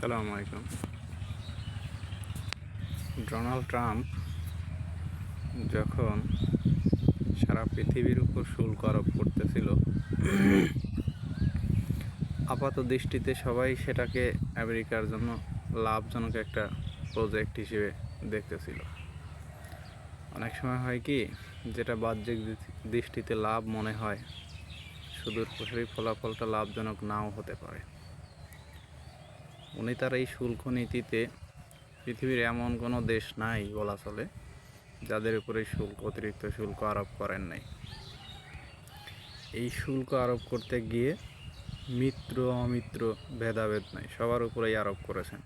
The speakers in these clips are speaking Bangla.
আসসালামু আলাইকুম। ডোনাল্ড ট্রাম্প যখন সারা পৃথিবীর উপর শুল্ক আরোপ করতেছিল, আপাত দৃষ্টিতে সবাই সেটাকে আমেরিকার জন্য লাভজনক একটা প্রজেক্ট হিসেবে দেখতেছিল। অনেক সময় হয় কি, যেটা বাহ্যিক দৃষ্টিতে লাভ মনে হয়, সুদূর প্রসারী ফলাফলটা লাভজনক নাও হতে পারে। উনি তার এই শুল্ক নীতিতে পৃথিবীর এমন কোনো দেশ নাই বলা চলে যাদের উপরে অতিরিক্ত শুল্ক আরোপ করেন নাই। এই শুল্ক আরোপ করতে গিয়ে মিত্র অমিত্র ভেদাভেদ নাই, সবার উপরেই আরোপ করেছেন।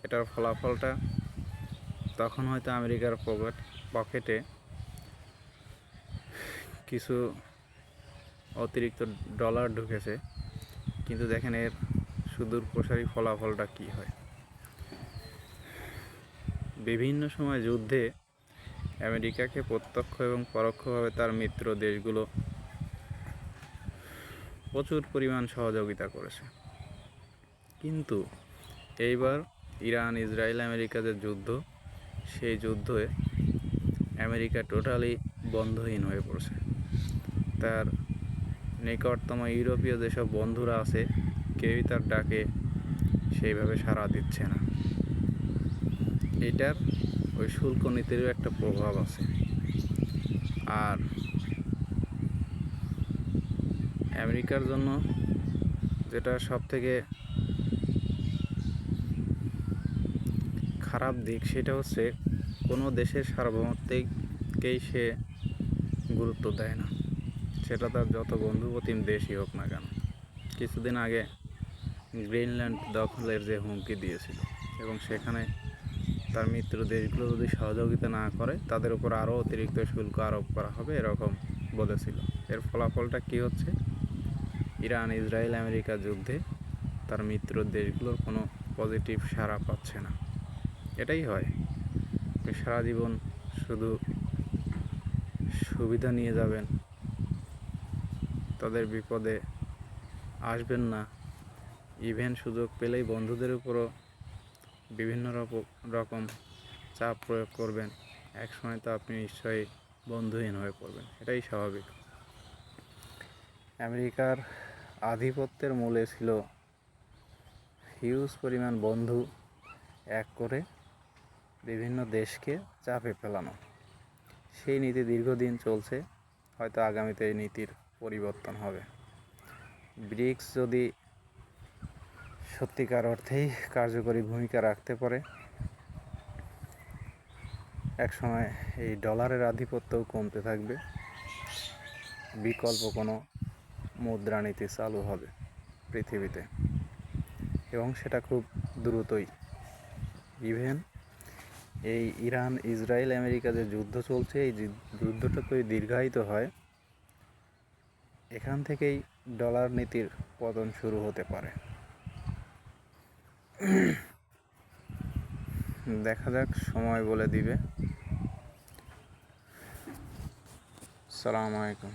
এটার ফলাফলটা তখন হয়তো আমেরিকার পকেটে কিছু অতিরিক্ত ডলার ঢুকেছে, কিন্তু দেখেন এর সুদূর প্রসারী ফলাফলটা কী হয়। বিভিন্ন সময় যুদ্ধে আমেরিকাকে প্রত্যক্ষ এবং পরোক্ষভাবে তার মিত্র দেশগুলো প্রচুর পরিমাণ সহযোগিতা করেছে। কিন্তু এইবার ইরান ইসরায়েল আমেরিকা যে যুদ্ধ, সেই যুদ্ধে আমেরিকা টোটালি বন্ধহীন হয়ে পড়ছে। তার নিকটতম ইউরোপীয় যেসব বন্ধুরা আছে, কেউই তার ডাকে সেইভাবে সাড়া দিচ্ছে না। এটার ওই শুল্ক নীতিরও একটা প্রভাব আছে। আর আমেরিকার জন্য যেটা সবথেকে খারাপ দিক, সেটা হচ্ছে কোনো দেশের সার্বভৌমত্বকেই সে গুরুত্ব দেয় না, সেটা তার যত বন্ধুপ্রতিম দেশই হোক না কেন। কিছুদিন আগে গ্রিনল্যান্ড দখলের যে হুমকি দিয়েছিল, এবং সেখানে তার মিত্র দেশগুলো যদি সহযোগিতা না করে তাদের উপর আরও অতিরিক্ত শুল্ক আরোপ করা হবে, এরকম বলেছিল। এর ফলাফলটা কী হচ্ছে? ইরান ইসরায়েল আমেরিকা যুদ্ধে তার মিত্র দেশগুলোর কোনো পজিটিভ সাড়া পাচ্ছে না। এটাই হয়, সারা জীবন শুধু সুবিধা নিয়ে যাবেন, তাদের বিপদে আসবেন না। ইভেন সুযোগ পেলেই বন্ধুদের উপরও বিভিন্ন রকম চাপ প্রয়োগ করবেন। একসময় তো আপনি নিশ্চয়ই বন্ধুহীন হয়ে পড়বেন, এটাই স্বাভাবিক। আমেরিকার আধিপত্যের মূলে ছিল হিউজ পরিমাণ বন্ধু এক করে বিভিন্ন দেশকে চাপে ফেলানো। সেই নীতি দীর্ঘদিন চলছে, হয়তো আগামীতে এই নীতির পরিবর্তন হবে। ব্রিক্স যদি সত্যিকার অর্থেই কার্যকরী ভূমিকা রাখতে পারে, একসময় এই ডলারের আধিপত্যও কমতে থাকবে, বিকল্প কোনো মুদ্রানীতি চালু হবে পৃথিবীতে, এবং সেটা খুব দ্রুতই। ইভেন এই ইরান ইসরায়েল আমেরিকা যে যুদ্ধ চলছে, এই যুদ্ধটা তো দীর্ঘায়িত হয়, এখান থেকেই ডলার নীতির পতন শুরু হতে পারে। দেখা যাক, সময় বলে দিবে। আসসালামু আলাইকুম।